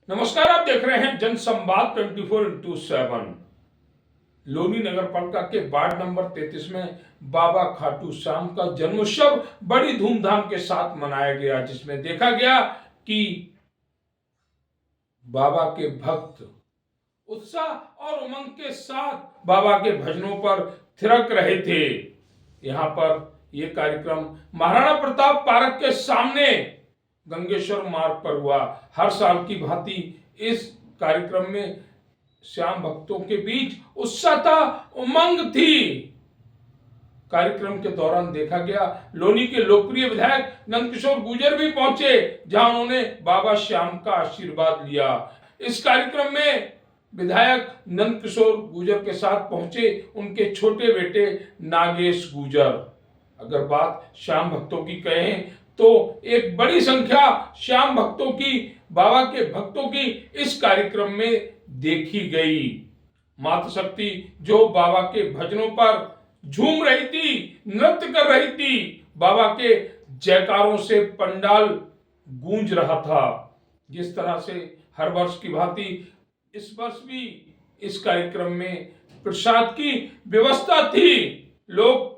नमस्कार, आप देख रहे हैं जनसंवाद 24x7। लोनी नगर पालिका के वार्ड नंबर 33 में बाबा खाटू श्याम का जन्मोत्सव बड़ी धूमधाम के साथ मनाया गया, जिसमें देखा गया कि बाबा के भक्त उत्साह और उमंग के साथ बाबा के भजनों पर थिरक रहे थे। यहाँ पर यह कार्यक्रम महाराणा प्रताप पार्क के सामने गंगेश्वर मार्ग पर हुआ। हर साल की भांति इस कार्यक्रम में श्याम भक्तों के बीच उत्साह था, उमंग थी। कार्यक्रम के दौरान देखा गया लोनी के लोकप्रिय विधायक नंदकिशोर गुर्जर भी पहुंचे, जहां उन्होंने बाबा श्याम का आशीर्वाद लिया। इस कार्यक्रम में विधायक नंदकिशोर गुर्जर के साथ पहुंचे उनके छोटे बेटे नागेश गुर्जर। अगर बात श्याम भक्तों की कहें तो एक बड़ी संख्या श्याम भक्तों की, बाबा के भक्तों की इस कार्यक्रम में देखी गई। मातृशक्ति जो बाबा के भजनों पर झूम रही थी, नृत्य कर रही थी, बाबा के जयकारों से पंडाल गूंज रहा था। जिस तरह से हर वर्ष की भांति इस वर्ष भी इस कार्यक्रम में प्रसाद की व्यवस्था थी। लोग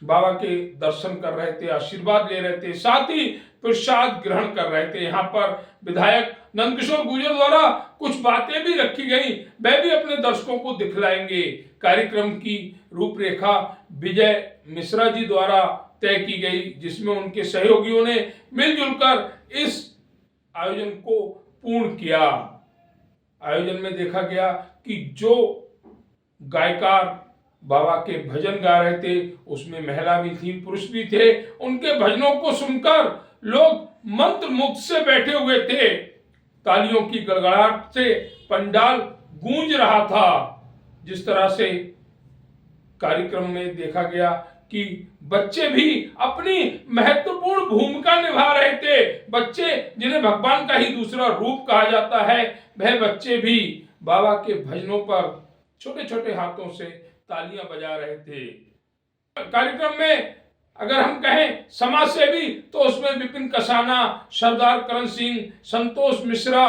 बाबा के दर्शन कर रहे थे, आशीर्वाद ले रहे थे, साथ ही प्रसाद ग्रहण कर रहे थे। यहाँ पर विधायक नंदकिशोर गुर्जर द्वारा कुछ बातें भी रखी गई, वह भी अपने दर्शकों को दिखलाएंगे। कार्यक्रम की रूपरेखा विजय मिश्रा जी द्वारा तय की गई, जिसमें उनके सहयोगियों ने मिलजुल कर इस आयोजन को पूर्ण किया। आयोजन में देखा गया कि जो गायकार बाबा के भजन गा रहे थे, उसमें महिला भी थी, पुरुष भी थे। उनके भजनों को सुनकर लोग मंत्र मुग्ध से बैठे हुए थे। तालियों की गड़गड़ाहट से पंडाल गूंज रहा था। जिस तरह से कार्यक्रम में देखा गया कि बच्चे भी अपनी महत्वपूर्ण भूमिका निभा रहे थे। बच्चे जिन्हें भगवान का ही दूसरा रूप कहा जाता है, वह बच्चे भी बाबा के भजनों पर छोटे छोटे हाथों से तालियां बजा रहे थे। कार्यक्रम में अगर हम कहें समाज सेवी तो उसमें विपिन कसाना, सरदार करण सिंह, संतोष मिश्रा,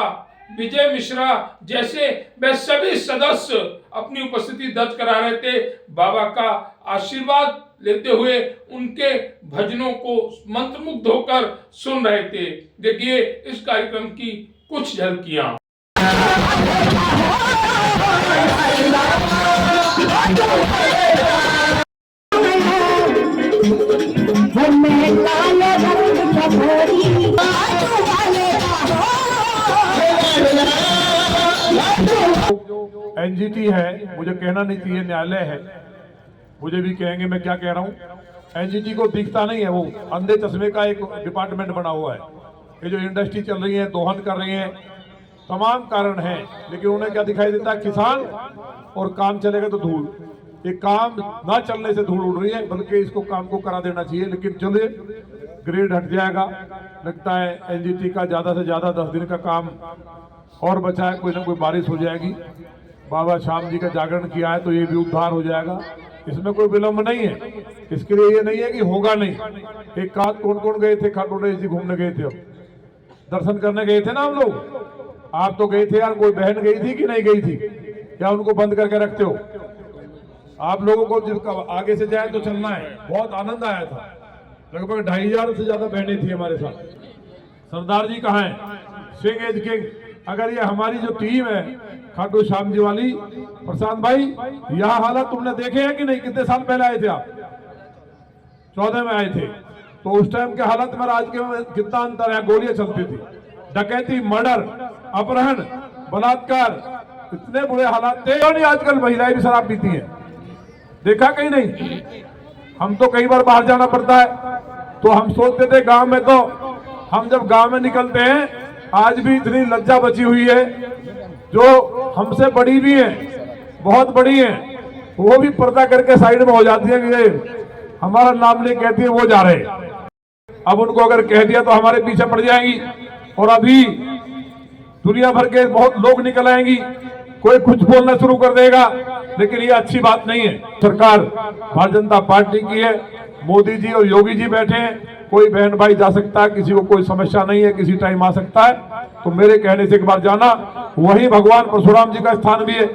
विजय मिश्रा जैसे वे सभी सदस्य अपनी उपस्थिति दर्ज करा रहे थे। बाबा का आशीर्वाद लेते हुए उनके भजनों को मंत्रमुग्ध होकर सुन रहे थे। देखिए इस कार्यक्रम की कुछ झलकियां। एनजीटी है, मुझे कहना नहीं चाहिए, न्यायालय है, मुझे भी कहेंगे मैं क्या कह रहा हूँ। एनजीटी को दिखता नहीं है, वो अंधे चश्मे का एक डिपार्टमेंट बना हुआ है। ये जो इंडस्ट्री चल रही है, दोहन कर रही है, तमाम कारण है, लेकिन उन्हें क्या दिखाई देता है? किसान और काम चलेगा तो धूल। ये काम ना चलने से धूल उड़ रही है, बल्कि इसको काम को करा देना चाहिए। लेकिन चलिए, ग्रेड हट जाएगा। लगता है एनजीटी का ज्यादा से ज्यादा 10 दिन का काम और बचा है, कोई ना कोई बारिश हो जाएगी। बाबा श्याम जी का जागरण किया है तो ये भी उद्धार हो जाएगा, इसमें कोई विलंब नहीं है। इसके लिए ये नहीं है कि होगा नहीं। एक कात कौन कौन गए थे? खाटू जी घूमने गए थे, दर्शन करने गए थे ना हम लोग। आप तो गए थे यार, कोई बहन गई थी कि नहीं गई थी? क्या उनको बंद करके रखते हो? आप लोगों को जब आगे से जाए तो चलना है। बहुत आनंद आया था, लगभग 2500 से ज्यादा बहनें थी हमारे साथ। सरदार जी कहाँ हैं? Singh is king. अगर ये हमारी जो टीम है खाटू श्याम जी वाली, प्रशांत भाई, यह हालत तुमने देखे हैं कि नहीं? कितने साल पहले आए थे आप? 14 में आए थे, तो उस टाइम के हालत में आज के में कितना अंतर है? गोलियां चलती थी, डकैती, मर्डर, अपहरण, बलात्कार, इतने बुरे हालात थे। और नहीं, आजकल महिलाएं भी शराब पीती हैं, देखा कहीं नहीं? हम तो कई बार बाहर जाना पड़ता है, तो हम सोचते थे गांव में, तो हम जब गांव में निकलते हैं, आज भी इतनी लज्जा बची हुई है। जो हमसे बड़ी भी हैं, बहुत बड़ी हैं, वो भी पर्दा करके साइड में हो जाती है कि हमारा नाम नहीं कहती है, वो जा रहे। अब उनको अगर कह दिया तो हमारे पीछे पड़ जाएंगी, और अभी दुनिया भर के बहुत लोग निकल आएंगी, कोई कुछ बोलना शुरू कर देगा। लेकिन ये अच्छी बात नहीं है। सरकार भारतीय जनता पार्टी की है, मोदी जी और योगी जी बैठे हैं, कोई बहन भाई जा सकता है, किसी को कोई समस्या नहीं है, किसी टाइम आ सकता है। तो मेरे कहने से एक बार जाना, वही भगवान परशुराम जी का स्थान भी है।